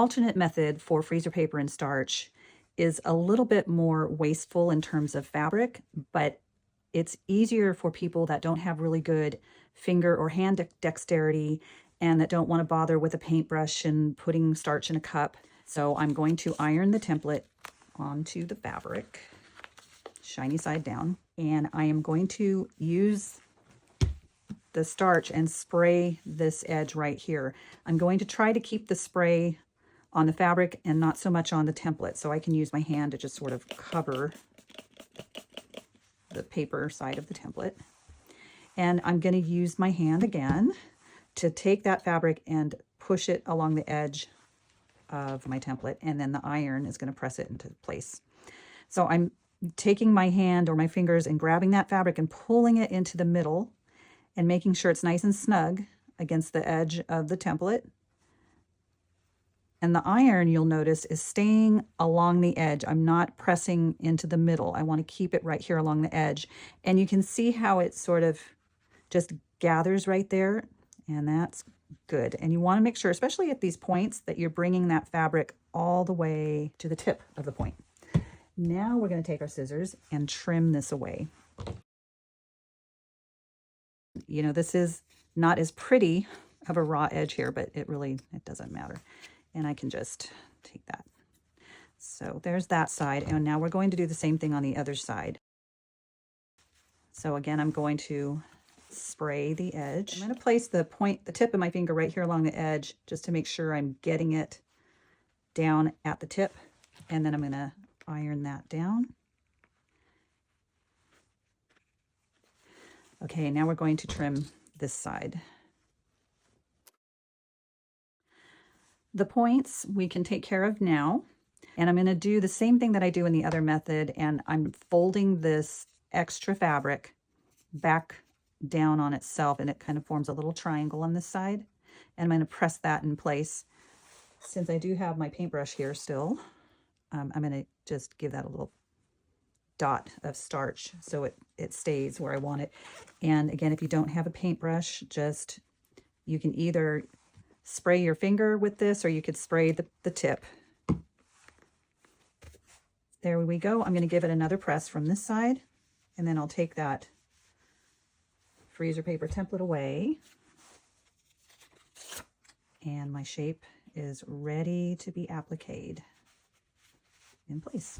alternate method for freezer paper and starch is a little bit more wasteful in terms of fabric, but it's easier for people that don't have really good finger or hand dexterity and that don't want to bother with a paintbrush and putting starch in a cup. So I'm going to iron the template onto the fabric, shiny side down, and I am going to use the starch and spray this edge right here. I'm going to try to keep the spray on the fabric and not so much on the template, so I can use my hand to just sort of cover the paper side of the template. And I'm going to use my hand again to take that fabric and push it along the edge of my template, and then the iron is going to press it into place. So I'm taking my hand or my fingers and grabbing that fabric and pulling it into the middle and making sure it's nice and snug against the edge of the template. And the iron, you'll notice, is staying along the edge. I'm not pressing into the middle. I want to keep it right here along the edge. And you can see how it sort of just gathers right there, and that's good. And you want to make sure, especially at these points, that you're bringing that fabric all the way to the tip of the point. Now we're going to take our scissors and trim this away. You know, this is not as pretty of a raw edge here, but it doesn't matter. And I can just take that. So there's that side. And now we're going to do the same thing on the other side. So again, I'm going to spray the edge. I'm going to place the tip of my finger right here along the edge, just to make sure I'm getting it down at the tip. And then I'm going to iron that down. Okay, now we're going to trim this side. The points we can take care of now, and I'm going to do the same thing that I do in the other method, and I'm folding this extra fabric back down on itself, and it kind of forms a little triangle on this side, and I'm going to press that in place. Since I do have my paintbrush here still, I'm going to just give that a little dot of starch so it stays where I want it. And again, if you don't have a paintbrush, you can either spray your finger with this, or you could spray the tip. There we go. I'm going to give it another press from this side, and then I'll take that freezer paper template away, and my shape is ready to be appliqued in place.